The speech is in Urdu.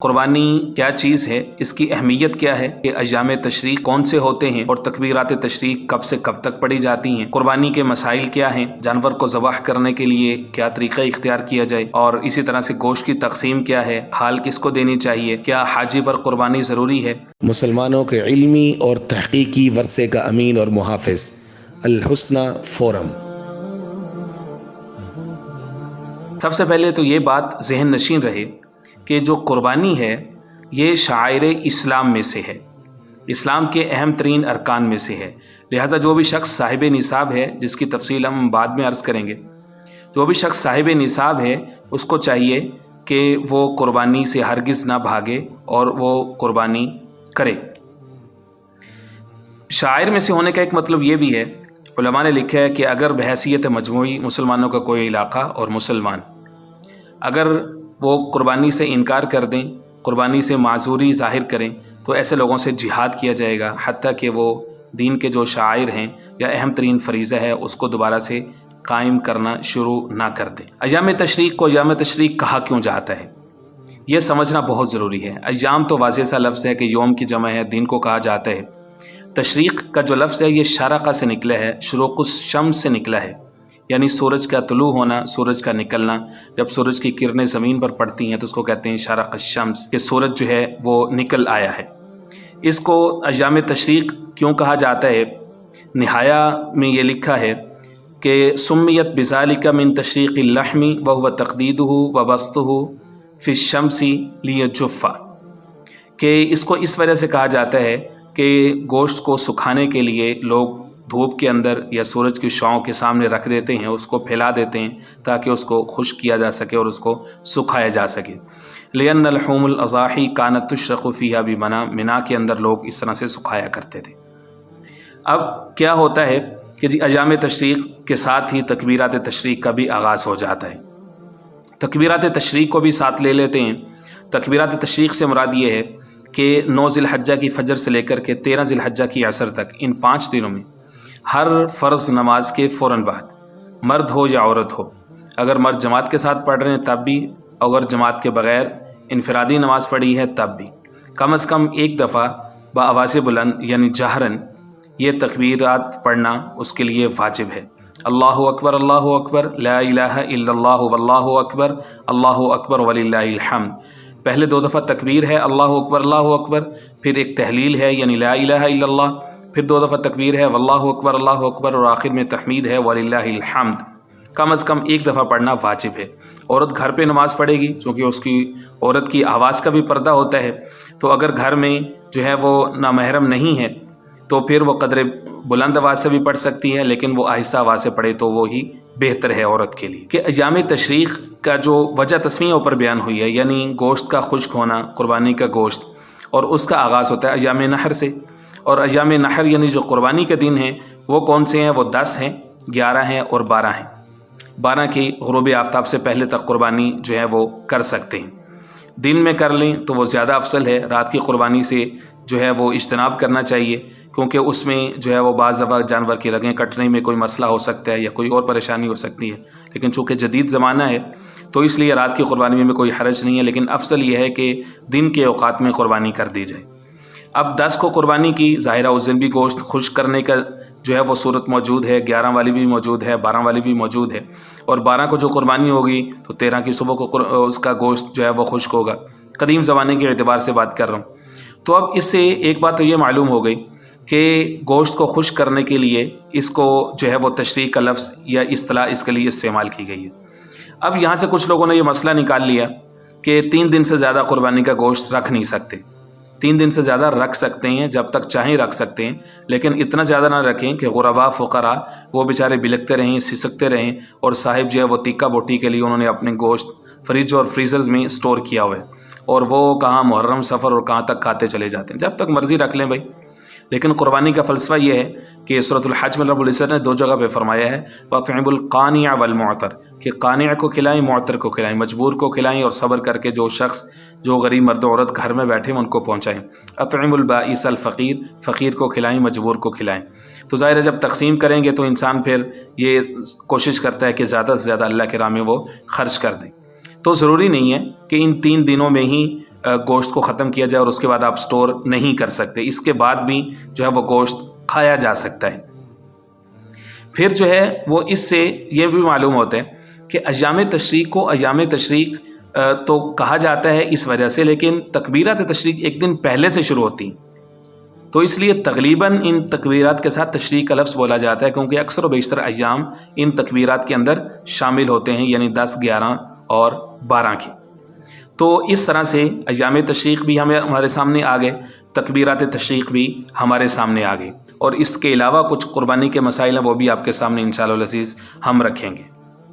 قربانی کیا چیز ہے، اس کی اہمیت کیا ہے، کہ ایام تشریق کون سے ہوتے ہیں اور تکبیرات تشریق کب سے کب تک پڑھی جاتی ہیں، قربانی کے مسائل کیا ہیں، جانور کو ذبح کرنے کے لیے کیا طریقہ اختیار کیا جائے، اور اسی طرح سے گوشت کی تقسیم کیا ہے، کھال کس کو دینی چاہیے، کیا حاجی پر قربانی ضروری ہے۔ مسلمانوں کے علمی اور تحقیقی ورثے کا امین اور محافظ الحسنہ فورم۔ سب سے پہلے تو یہ بات ذہن نشین رہے کہ جو قربانی ہے یہ شعائر اسلام میں سے ہے، اسلام کے اہم ترین ارکان میں سے ہے، لہذا جو بھی شخص صاحب نصاب ہے، جس کی تفصیل ہم بعد میں عرض کریں گے، جو بھی شخص صاحب نصاب ہے اس کو چاہیے کہ وہ قربانی سے ہرگز نہ بھاگے اور وہ قربانی کرے۔ شاعر میں سے ہونے کا ایک مطلب یہ بھی ہے، علماء نے لکھا ہے کہ اگر بحیثیت مجموعی مسلمانوں کا کوئی علاقہ اور مسلمان اگر وہ قربانی سے انکار کر دیں، قربانی سے معذوری ظاہر کریں، تو ایسے لوگوں سے جہاد کیا جائے گا، حتیٰ کہ وہ دین کے جو شاعر ہیں یا اہم ترین فریضہ ہے اس کو دوبارہ سے قائم کرنا شروع نہ کر دیں۔ ایام تشریق کو ایام تشریق کہا کیوں جاتا ہے، یہ سمجھنا بہت ضروری ہے۔ ایام تو واضح سا لفظ ہے کہ یوم کی جمع ہے، دن کو کہا جاتا ہے۔ تشریق کا جو لفظ ہے یہ شرقہ سے نکلا ہے، شروق الشمس سے نکلا ہے، یعنی سورج کا طلوع ہونا، سورج کا نکلنا۔ جب سورج کی کرنیں زمین پر پڑتی ہیں تو اس کو کہتے ہیں شرق الشمس، کہ سورج جو ہے وہ نکل آیا ہے۔ اس کو ایام تشریق کیوں کہا جاتا ہے، نہایہ میں یہ لکھا ہے کہ سمیت بذالک من تشریق اللحم وهو تقدیدہ وبسطہ فی الشمس لیجف، کہ اس کو اس وجہ سے کہا جاتا ہے کہ گوشت کو سکھانے کے لیے لوگ دھوپ کے اندر یا سورج کی شعاؤں کے سامنے رکھ دیتے ہیں، اس کو پھیلا دیتے ہیں تاکہ اس کو خشک کیا جا سکے اور اس کو سکھایا جا سکے۔ لأن لحوم الاضاحی کانت تشرق فیہا بمنا، منا کے اندر لوگ اس طرح سے سکھایا کرتے تھے۔ اب کیا ہوتا ہے کہ جی ایام تشریق کے ساتھ ہی تکبیرات تشریق کا بھی آغاز ہو جاتا ہے۔ تکبیرات تشریق کو بھی ساتھ لے لیتے ہیں۔ تکبیرات تشریق سے مراد یہ ہے کہ 9 ذی الحجہ کی فجر سے لے کر کے 13 ذی الحجہ کی عصر تک، ان 5 دنوں میں ہر فرض نماز کے فوراً بعد، مرد ہو یا عورت ہو، اگر مرد جماعت کے ساتھ پڑھ رہے ہیں تب بھی، اگر جماعت کے بغیر انفرادی نماز پڑھی ہے تب بھی، کم از کم ایک دفعہ بآواز بلند یعنی جہراً یہ تکبیرات پڑھنا اس کے لیے واجب ہے۔ اللہ اکبر لا الہ الا اللہ واللہ اکبر وللہ الحمد۔ پہلے 2 دفعہ تکبیر ہے اللہ اکبر، پھر ایک تحلیل ہے یعنی لا الہ الا اللہ، پھر 2 دفعہ تکبیر ہے واللہ اکبر، اور آخر میں تحمید ہے وللہ الحمد۔ کم از کم ایک دفعہ پڑھنا واجب ہے۔ عورت گھر پہ نماز پڑھے گی، چونکہ اس کی عورت کی آواز کا بھی پردہ ہوتا ہے، تو اگر گھر میں جو ہے وہ نامحرم نہیں ہے تو پھر وہ قدر بلند آواز سے بھی پڑھ سکتی ہے، لیکن وہ آہستہ آواز سے پڑھے تو وہی بہتر ہے عورت کے لیے۔ کہ ایام تشریق کا جو وجہ تسمیہ پر بیان ہوئی ہے، یعنی گوشت کا خشک ہونا، قربانی کا گوشت، اور اس کا آغاز ہوتا ہے ایام نحر سے، اور ایام نحر یعنی جو قربانی کے دن ہیں وہ کون سے ہیں، وہ 10 ہیں، 11 ہیں اور 12 ہیں۔ 12 کی غروب آفتاب سے پہلے تک قربانی جو ہے وہ کر سکتے ہیں۔ دن میں کر لیں تو وہ زیادہ افضل ہے، رات کی قربانی سے جو ہے وہ اجتناب کرنا چاہیے، کیونکہ اس میں جو ہے وہ بعض دفعہ جانور کی رگیں کٹنے میں کوئی مسئلہ ہو سکتا ہے یا کوئی اور پریشانی ہو سکتی ہے، لیکن چونکہ جدید زمانہ ہے تو اس لیے رات کی قربانی میں کوئی حرج نہیں ہے، لیکن افضل یہ ہے کہ دن کے اوقات میں قربانی کر دی جائے۔ اب 10 کو قربانی کی، ظاہرہ اس دن بھی گوشت خشک کرنے کا جو ہے وہ صورت موجود ہے، 11 والی بھی موجود ہے، 12 والی بھی موجود ہے، اور 12 کو جو قربانی ہوگی تو 13 کی صبح کو اس کا گوشت جو ہے وہ خشک ہوگا۔ قدیم زمانے کے اعتبار سے بات کر رہا ہوں۔ تو اب اس سے ایک بات تو یہ معلوم ہو گئی کہ گوشت کو خشک کرنے کے لیے اس کو جو ہے وہ تشریق کا لفظ یا اصطلاح اس کے لیے استعمال کی گئی ہے۔ اب یہاں سے کچھ لوگوں نے یہ مسئلہ نکال لیا کہ 3 دن سے زیادہ قربانی کا گوشت رکھ نہیں سکتے۔ 3 دن سے زیادہ رکھ سکتے ہیں، جب تک چاہیں رکھ سکتے ہیں، لیکن اتنا زیادہ نہ رکھیں کہ غربا فقراء وہ بیچارے بلکتے رہیں، سسکتے رہیں، اور صاحب جو ہے وہ تکہ بوٹی کے لیے انہوں نے اپنے گوشت فریج اور فریزرز میں سٹور کیا ہوا ہے، اور وہ کہاں محرم سفر اور کہاں تک کھاتے چلے جاتے ہیں۔ جب تک مرضی رکھ لیں بھائی، لیکن قربانی کا فلسفہ یہ ہے کہ سورۃ الحج میں رب العزت نے 2 جگہ پہ فرمایا ہے وَأَطْعِمُوا الْقَانِعَ وَالْمُعْتَرَ، کہ قانع کو کھلائیں، معتر کو کھلائیں، مجبور کو کھلائیں، اور صبر کر کے جو شخص جو غریب مرد و عورت گھر میں بیٹھے ہیں ان کو پہنچائیں۔ اطعموا البائس الفقیر، فقیر کو کھلائیں، مجبور کو کھلائیں۔ تو ظاہر ہے جب تقسیم کریں گے تو انسان پھر یہ کوشش کرتا ہے کہ زیادہ سے زیادہ اللہ کے راہ میں وہ خرچ کر دیں۔ تو ضروری نہیں ہے کہ ان 3 دنوں میں ہی گوشت کو ختم کیا جائے اور اس کے بعد آپ سٹور نہیں کر سکتے، اس کے بعد بھی جو ہے وہ گوشت کھایا جا سکتا ہے۔ پھر جو ہے وہ اس سے یہ بھی معلوم ہوتا ہے کہ ایام تشریق کو ایام تشریق تو کہا جاتا ہے اس وجہ سے، لیکن تکبیرات تشریق ایک دن پہلے سے شروع ہوتی ہیں، تو اس لیے تقریباً ان تکبیرات کے ساتھ تشریق کا لفظ بولا جاتا ہے، کیونکہ اکثر و بیشتر ایام ان تکبیرات کے اندر شامل ہوتے ہیں، یعنی 10، 11 اور 12 کے۔ تو اس طرح سے ایام تشریق بھی ہمارے سامنے آ گئے، تکبیرات تشریق بھی ہمارے سامنے آ گئے، اور اس کے علاوہ کچھ قربانی کے مسائل ہیں وہ بھی آپ کے سامنے انشاءاللہ العزیز ہم رکھیں گے۔